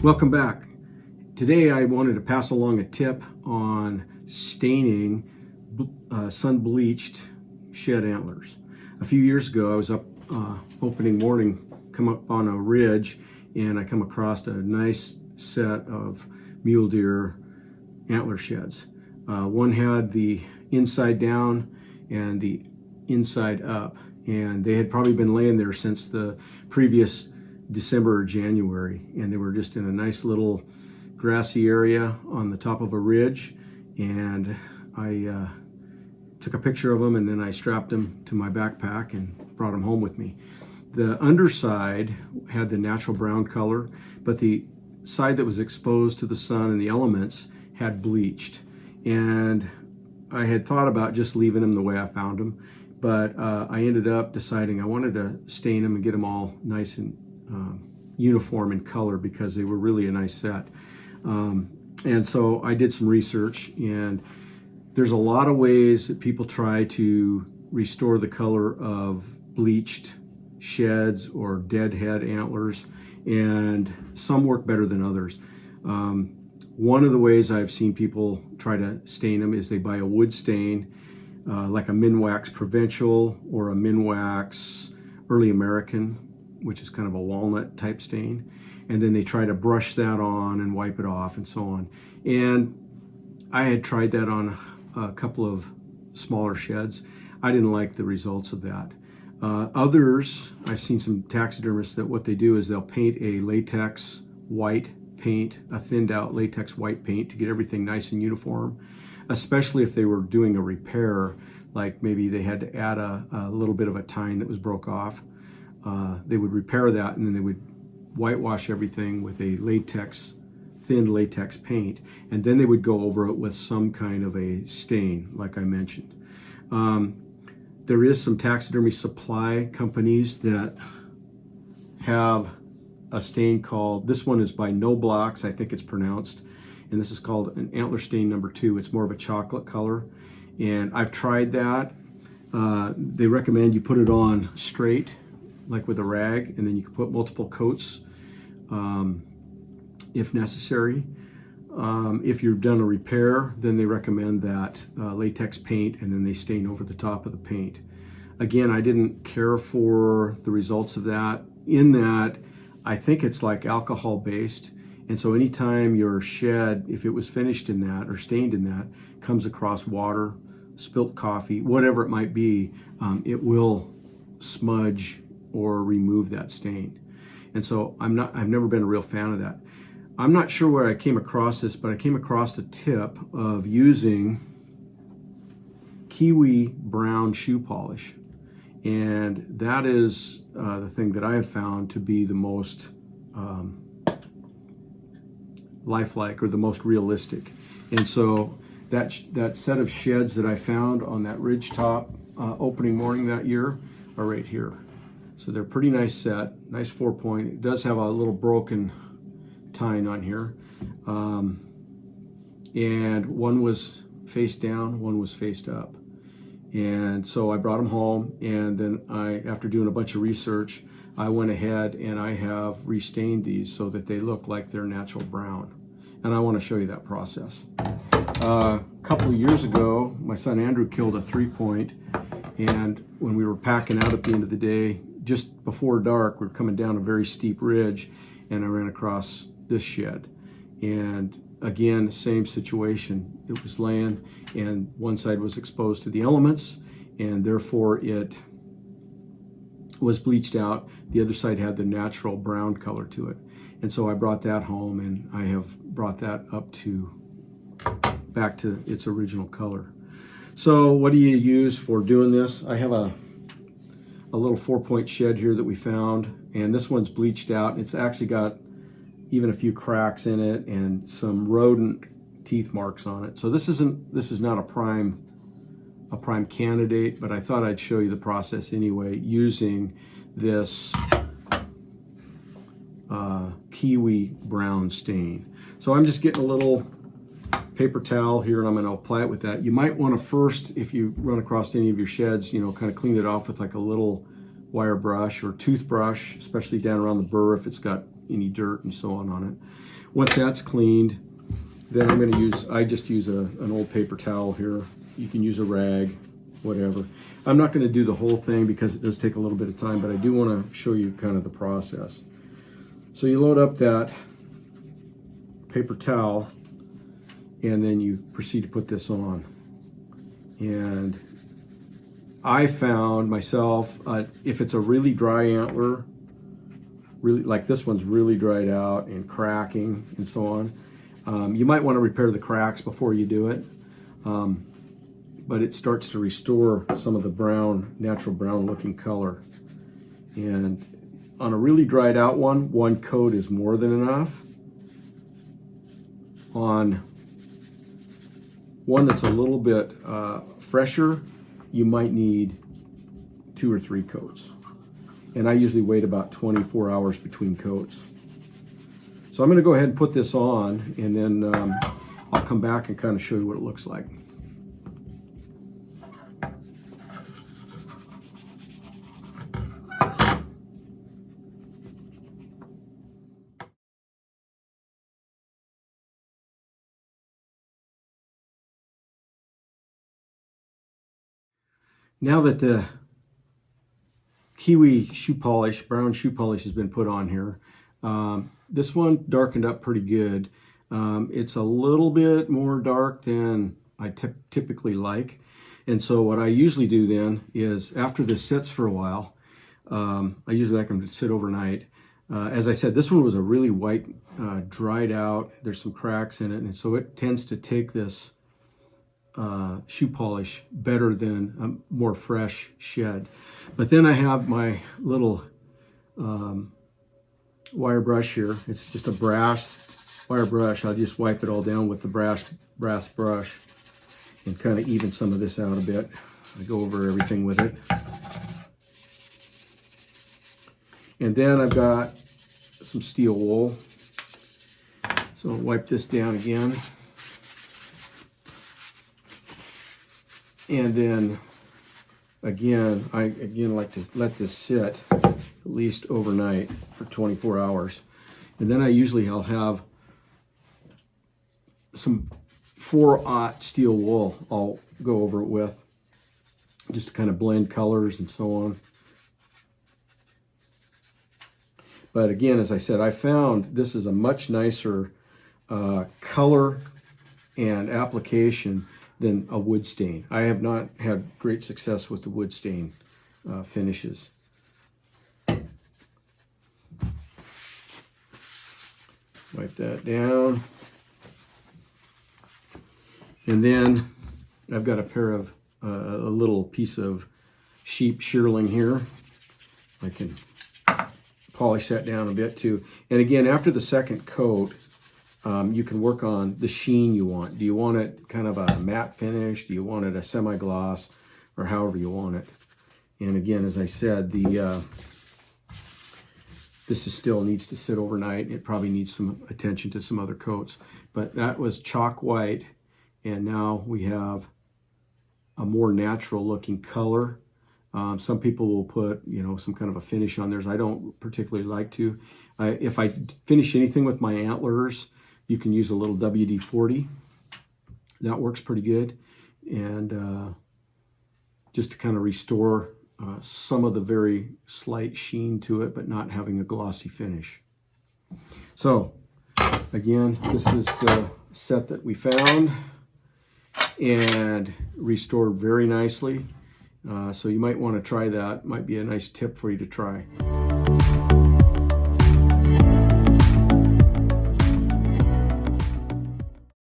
Welcome back. Today I wanted to pass along a tip on staining sun-bleached shed antlers. A few years ago I was up opening morning, come up on a ridge, and I come across a nice set of mule deer antler sheds. One had the inside down and the inside up, and they had probably been laying there since the previous December or January, and they were just in a nice little grassy area on the top of a ridge. And I took a picture of them, and then I strapped them to my backpack and brought them home with me. The underside had the natural brown color, but the side that was exposed to the sun and the elements had bleached. And I had thought about just leaving them the way I found them, but I ended up deciding I wanted to stain them and get them all nice and uniform in color, because they were really a nice set. And so I did some research, and there's a lot of ways that people try to restore the color of bleached sheds or deadhead antlers, and some work better than others. One of the ways I've seen people try to stain them is they buy a wood stain, like a Minwax Provincial or a Minwax Early American, which is kind of a walnut type stain, and then they try to brush that on and wipe it off and so on. And I had tried that on a couple of smaller sheds. I didn't like the results of that. Others, I've seen some taxidermists that what they do is they'll paint a latex white paint, a thinned out latex white paint, to get everything nice and uniform, especially if they were doing a repair, like maybe they had to add a little bit of a tine that was broke off. They would repair that, and then they would whitewash everything with a thin latex paint, and then they would go over it with some kind of a stain, like I mentioned. There is some taxidermy supply companies that have a stain called, this one is by No Blocks, I think it's pronounced, and this is called an antler stain number 2. It's more of a chocolate color, and I've tried that. They recommend you put it on straight, like with a rag, and then you can put multiple coats if necessary. If you've done a repair, then they recommend that latex paint, and then they stain over the top of the paint. Again, I didn't care for the results of that, in that I think it's like alcohol based, and so anytime your shed, if it was finished in that or stained in that, comes across water, spilt coffee, whatever it might be, it will smudge or remove that stain. And so I've never been a real fan of that. I'm not sure where I came across this, but I came across a tip of using kiwi brown shoe polish. And that is the thing that I have found to be the most lifelike, or the most realistic. And so that set of sheds that I found on that ridge top opening morning that year are right here. So they're pretty nice set, nice 4-point. It does have a little broken tine on here. And one was face down, one was faced up. And so I brought them home, and then after doing a bunch of research, I went ahead and I have restained these so that they look like they're natural brown. And I want to show you that process. A couple of years ago, my son Andrew killed a 3-point, and when we were packing out at the end of the day, just before dark, we were coming down a very steep ridge, and I ran across this shed. And again, same situation. It was laying, and one side was exposed to the elements, and therefore it was bleached out. The other side had the natural brown color to it. And so I brought that home, and I have brought that up back to its original color. So what do you use for doing this? I have a little 4-point shed here that we found, and this one's bleached out. It's actually got even a few cracks in it and some rodent teeth marks on it. So this is not a prime candidate, but I thought I'd show you the process anyway, using this kiwi brown stain. So I'm just getting a little paper towel here, and I'm going to apply it with that. You might want to first, if you run across any of your sheds, kind of clean it off with like a little wire brush or toothbrush, especially down around the burr if it's got any dirt and so on it. Once that's cleaned, then I'm going to use, I just use an old paper towel here. You can use a rag, whatever. I'm not going to do the whole thing because it does take a little bit of time, but I do want to show you kind of the process. So you load up that paper towel and then you proceed to put this on. And I found myself, if it's a really dry antler, really like this one's really dried out and cracking and so on, you might want to repair the cracks before you do it. But it starts to restore some of the brown, natural brown looking color. And on a really dried out one coat is more than enough. On one that's a little bit fresher, you might need 2 or 3 coats. And I usually wait about 24 hours between coats. So I'm going to go ahead and put this on, and then I'll come back and kind of show you what it looks like. Now that the kiwi shoe polish, brown shoe polish has been put on here, this one darkened up pretty good. It's a little bit more dark than I typically like. And so what I usually do then is after this sits for a while, I usually like them to sit overnight. As I said, this one was a really white, dried out. There's some cracks in it. And so it tends to take this shoe polish better than a more fresh shed. But then I have my little wire brush here. It's just a brass wire brush. I'll just wipe it all down with the brass brush and kind of even some of this out a bit. I go over everything with it. And then I've got some steel wool. So I'll wipe this down again. And then again, I like to let this sit at least overnight for 24 hours. And then I'll have some 4/0 steel wool I'll go over it with, just to kind of blend colors and so on. But again, as I said, I found this is a much nicer color and application than a wood stain. I have not had great success with the wood stain finishes. Wipe that down. And then I've got a pair of, a little piece of sheep shearling here. I can polish that down a bit too. And again, after the second coat, you can work on the sheen you want. Do you want it kind of a matte finish? Do you want it a semi-gloss? Or however you want it. And again, as I said, this still needs to sit overnight. It probably needs some attention to some other coats. But that was chalk white, and now we have a more natural looking color. Some people will put, some kind of a finish on theirs. I don't particularly like to. If I finish anything with my antlers, you can use a little WD-40. That works pretty good. And just to kind of restore some of the very slight sheen to it, but not having a glossy finish. So again, this is the set that we found and restored very nicely. So you might want to try that. Might be a nice tip for you to try.